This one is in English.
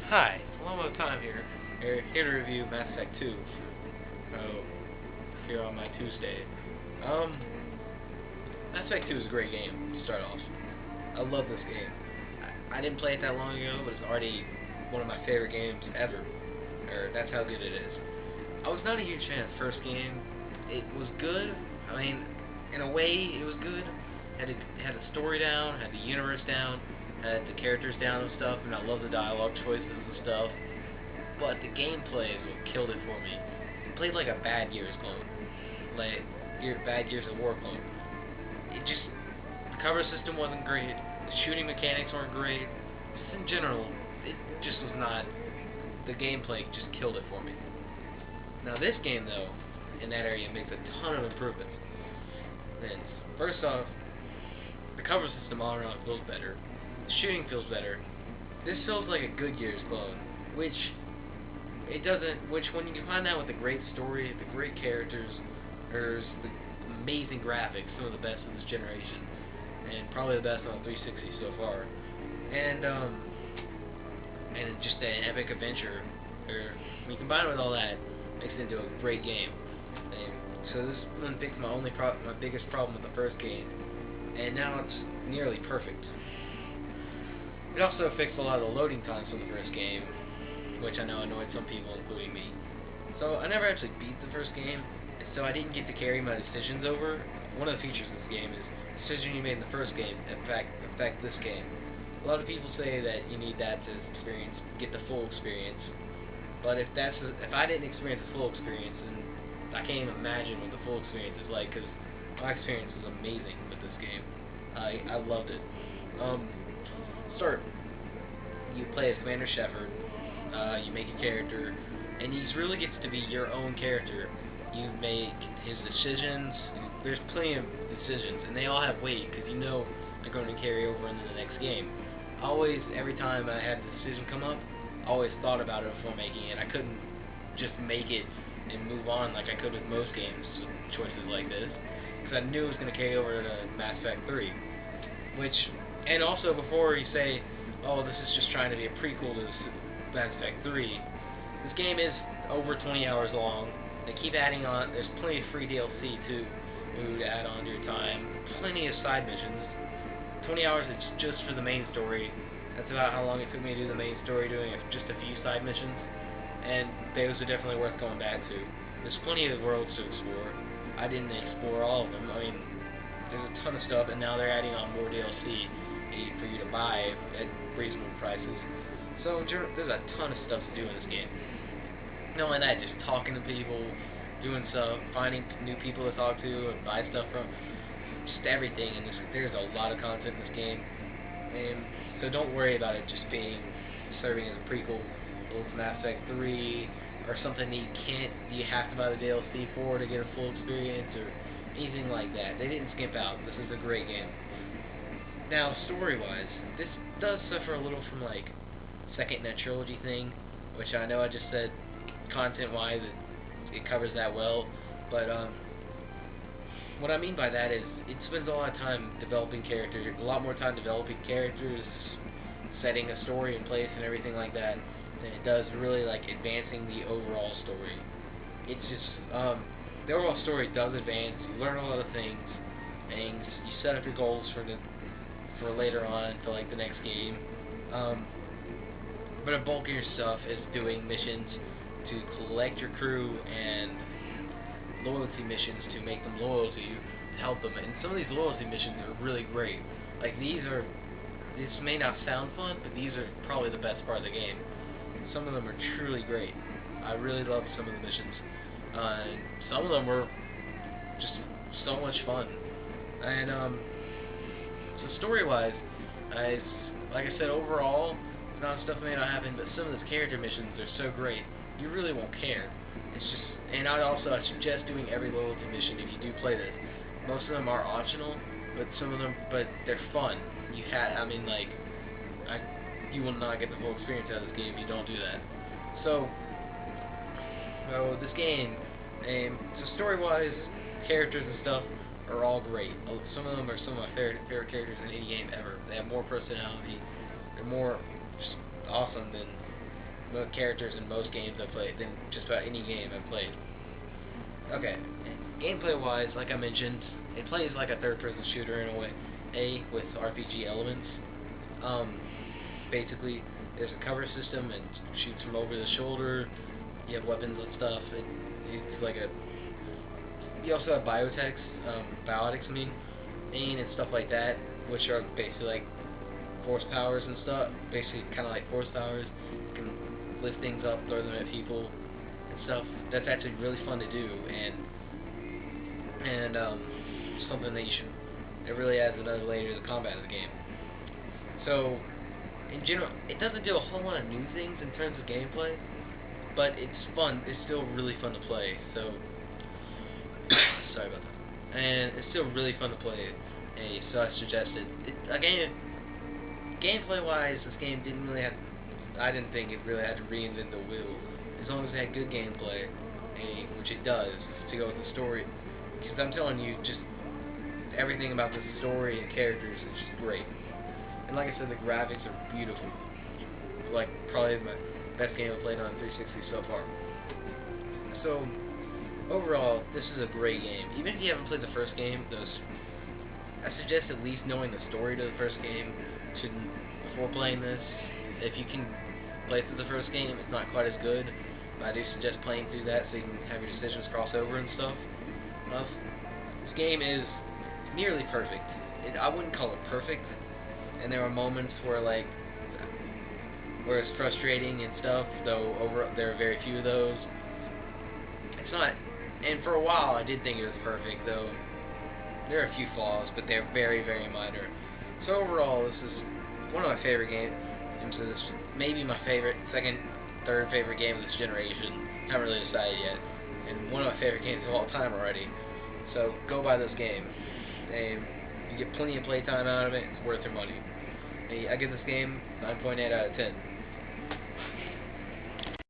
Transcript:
Hi, Llama Time here. Here to review Mass Effect 2. Oh, here on my Tuesday. Um, Mass Effect 2 is a great game to start off. I love this game. I didn't play it that long ago, but it's already one of my favorite games ever. Or that's how good it is. I was not a huge fan of the first game. It was good. I mean, in a way, it was good. Had the story down, had the universe down, had the characters down and stuff, and I love the dialogue choices and stuff. But the gameplay is what killed it for me. It played like a bad Gears clone, like bad Gears of War clone. It just the cover system wasn't great. The shooting mechanics weren't great. Just in general, it just was not. The gameplay just killed it for me. Now this game though, in that area, makes a ton of improvements. And first off, the cover system all around feels better. The shooting feels better. This feels like a good Gears clone, which it doesn't. Which when you combine that with the great story, the great characters, there's the amazing graphics, some of the best of this generation, and probably the best on 360 so far, and just an epic adventure. Or when you combine it with all that, it makes it into a great game. And so this one fixed my biggest problem with the first game, and now it's nearly perfect. It also fixed a lot of the loading times from the first game, which I know annoyed some people, including me. So I never actually beat the first game, and so I didn't get to carry my decisions over. One of the features of this game is decisions you made in the first game affect this game. A lot of people say that you need that to get the full experience. But if I didn't experience the full experience, then I can't even imagine what the full experience is like. Because my experience was amazing with this game. I loved it. Start. You play as Commander Shepard. You make a character, and he really gets to be your own character. You make his decisions. There's plenty of decisions, and they all have weight because you know they're going to carry over into the next game. Every time I had a decision come up, I always thought about it before making it. I couldn't just make it and move on like I could with most games with choices like this, because I knew it was going to carry over to Mass Effect 3. And also before you say, oh, this is just trying to be a prequel to Mass Effect 3, this game is over 20 hours long. They keep adding on. There's plenty of free DLC too to add on to your time. Plenty of side missions. 20 hours is just for the main story. That's about how long it took me to do the main story, doing just a few side missions. And those are definitely worth going back to. There's plenty of worlds to explore. I didn't explore all of them. I mean, there's a ton of stuff, and now they're adding on more DLC for you to buy at reasonable prices. So there's a ton of stuff to do in this game. Not only that, just talking to people, doing stuff, finding new people to talk to and buy stuff from, just everything. And there's a lot of content in this game, and so don't worry about it just serving as a prequel to Mass Effect 3 or something that you have to buy the DLC for to get a full experience or anything like that. They didn't skimp out. This is a great game. Now, story-wise, this does suffer a little from like second in a trilogy thing, which I know I just said content-wise it covers that well, but what I mean by that is it spends a lot of time developing characters, a lot more time developing characters, setting a story in place and everything like that, than it does really like advancing the overall story. It's just the overall story does advance. You learn a lot of things, and you set up your goals for later on for like the next game. But a bulk of your stuff is doing missions to collect your crew and loyalty missions to make them loyal to you, to help them. And some of these loyalty missions are really great. Like this may not sound fun, but these are probably the best part of the game. Some of them are truly great. I really love some of the missions. And some of them were just so much fun. And so story-wise, like I said, overall, a lot of stuff may not happen, but some of those character missions are so great, you really won't care. And I suggest doing every loyalty mission if you do play this. Most of them are optional, but they're fun. You will not get the full experience out of this game if you don't do that. So this game, so story-wise, characters and stuff are all great. Some of them are some of my favorite characters in any game ever. They have more personality. They're more just awesome than characters in most games I've played than just about any game I've played. Okay, gameplay-wise, like I mentioned, it plays like a third-person shooter in a way, with RPG elements. Basically, there's a cover system and shoots from over the shoulder. You have weapons and stuff. It's like a. You also have biotics, and stuff like that, which are basically like force powers and stuff. Basically, kind of like force powers. You can lift things up, throw them at people and stuff. That's actually really fun to do, and something that you should. It really adds another layer to the combat of the game. So, in general, it doesn't do a whole lot of new things in terms of gameplay, but it's fun. It's still really fun to play. So, sorry about that. And it's still really fun to play. So I suggested gameplay-wise, this game didn't really have. I didn't think it really had to reinvent the wheel. As long as it had good gameplay, which it does, to go with the story. Because I'm telling you, just everything about the story and characters is just great. And like I said, the graphics are beautiful. Like, probably my best game I've played on 360 so far. So, overall, this is a great game. Even if you haven't played the first game, I suggest at least knowing the story to the first game before playing this. If you can play through the first game, it's not quite as good, but I do suggest playing through that so you can have your decisions cross over and stuff. This game is nearly perfect. I wouldn't call it perfect, and there are moments where it's frustrating and stuff, though there are very few of those. It's not, and for a while I did think it was perfect, though there are a few flaws, but they're very, very minor. So overall, this is one of my favorite games. This maybe my third favorite game of this generation. Haven't really decided yet, and one of my favorite games of all time already. So go buy this game. You get plenty of playtime out of it. It's worth your money. I give this game 9.8 out of 10.